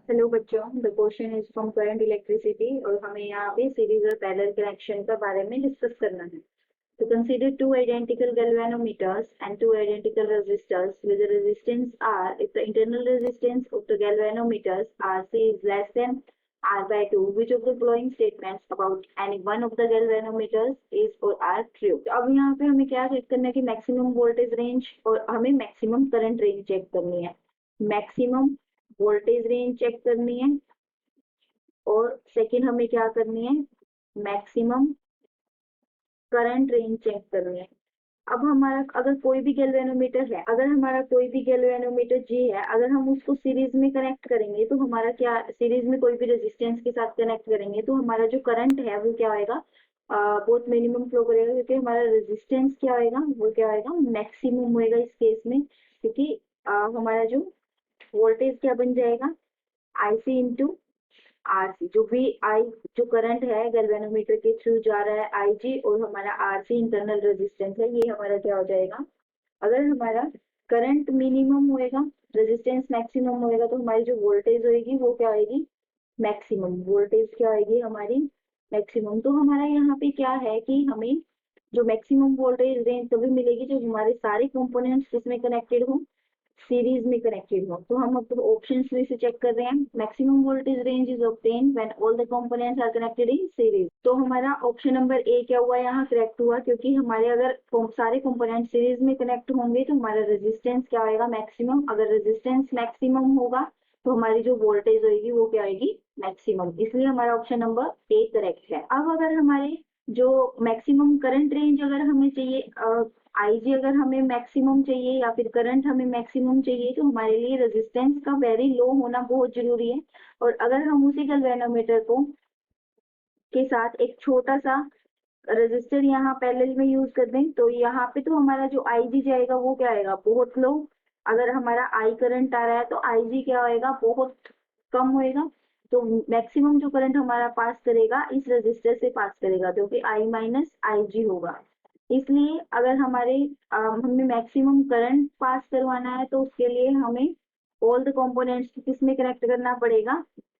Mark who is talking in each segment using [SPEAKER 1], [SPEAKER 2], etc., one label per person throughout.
[SPEAKER 1] Hello बच्चों, the question is from current electricity और हमें यहाँ पे सीरीज और पैरेलल कनेक्शन का बारे में डिस्कस करना है। तो consider two identical galvanometers and two identical resistors with the resistance R if the internal resistance of the galvanometers RC is less than R by 2, which of the following statements about any one of the galvanometers is or are true? तो अब यहाँ पे हमें क्या check करना है कि maximum voltage range और हमें मैक्सिमम करंट रेंज चेक करनी है। मैक्सिमम वोल्टेज रेंज चेक करनी है और सेकंड हमें क्या करनी है, मैक्सिमम करंट रेंज चेक करनी है। अब हमारा अगर कोई भी गैल्वेनोमीटर है, अगर हमारा कोई भी गैल्वेनोमीटर जी है, अगर हम उसको सीरीज में कनेक्ट करेंगे तो हमारा क्या, सीरीज में कोई भी रेजिस्टेंस के साथ कनेक्ट करेंगे तो हमारा जो करंट है वो क्या होएगा, बहुत मिनिमम फ्लो करेगा, क्योंकि हमारा रेजिस्टेंस क्या होएगा, वो क्या होएगा, मैक्सिमम होएगा इस केस में। क्योंकि हमारा जो वोल्टेज क्या बन जाएगा, आईसी इंटू आरसी, जो भी आई, जो करंट है गैल्वेनोमीटर के थ्रू जा रहा है आईजी, और हमारा आरसी इंटरनल रेजिस्टेंस है, ये हमारा क्या हो जाएगा। अगर हमारा करंट मिनिमम होएगा, रेजिस्टेंस मैक्सिमम होएगा, तो हमारी जो वोल्टेज होएगी वो क्या होएगी, मैक्सिमम वोल्टेज क्या होएगी हमारी, मैक्सिमम। तो हमारा यहाँ पे क्या है कि हमें जो मैक्सिमम वोल्टेज रेंज तभी मिलेगी जब हमारे सारे कंपोनेंट्स किसमें कनेक्टेड हो, सीरीज में कनेक्टेड हो। तो हम अब ऑप्शंस में से चेक कर रहे हैं। Maximum voltage range is obtain when all the components are connected in series. तो हमारा ऑप्शन नंबर ए क्या हुआ, यहाँ करेक्ट हुआ, क्योंकि हमारे अगर सारे कंपोनेंट सीरीज में कनेक्ट होंगे तो हमारा रेजिस्टेंस क्या होगा, मैक्सिमम। अगर रेजिस्टेंस मैक्सिमम होगा तो हमारी जो वोल्टेज होगी वो क्या होगी, मैक्सिमम। इसलिए हमारा ऑप्शन नंबर ए करेक्ट है। अब अगर हमारे जो मैक्सिमम करंट रेंज अगर हमें चाहिए, आईजी अगर हमें मैक्सिमम चाहिए या फिर करंट हमें मैक्सिमम चाहिए, तो हमारे लिए रेजिस्टेंस का वेरी लो होना बहुत जरूरी है। और अगर हम उसी गैल्वेनोमीटर को के साथ एक छोटा सा रेजिस्टर यहाँ पैरेलल में यूज कर दें, तो यहाँ पे तो हमारा जो आईजी जाएगा वो क्या आएगा, बहुत लो। अगर हमारा आई करंट आ रहा है तो आईजी क्या होएगा, बहुत कम होएगा। तो मैक्सिमम जो करंट हमारा पास करेगा इस रेजिस्टर से पास करेगा, जो कि आई माइनस आई जी होगा। इसलिए अगर हमारे हमें मैक्सिमम करंट पास करवाना है तो उसके लिए हमें ऑल द कंपोनेंट्स को किस में कनेक्ट करना पड़ेगा,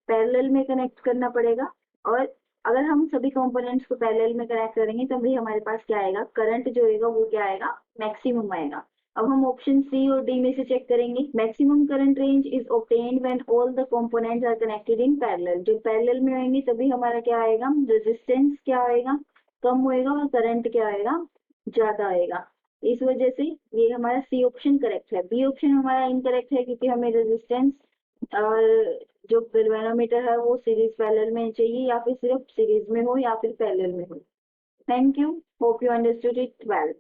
[SPEAKER 1] पैरेलल में कनेक्ट करना पड़ेगा। और अगर हम सभी कंपोनेंट्स को पैरेलल में कनेक्ट करेंगे तभी हमारे पास क्या आएगा, करंट जो आएगा वो क्या आएगा, मैक्सिमम आएगा। अब हम ऑप्शन सी और डी में से चेक करेंगे। Maximum current range is obtained when all the components are connected in parallel. जब पैरेलल में होंगे तभी हमारा क्या आएगा, रेजिस्टेंस क्या आएगा, कम होएगा, और करंट क्या आएगा, ज्यादा आएगा। इस वजह से ये हमारा सी ऑप्शन करेक्ट है। बी ऑप्शन हमारा इनकरेक्ट है, क्योंकि हमें रेजिस्टेंस और जो गैल्वेनोमीटर है वो सीरीज पैरेलल में चाहिए, या फिर सिर्फ सीरीज में हो या फिर पैरेलल में हो। Thank you, hope you understood it well.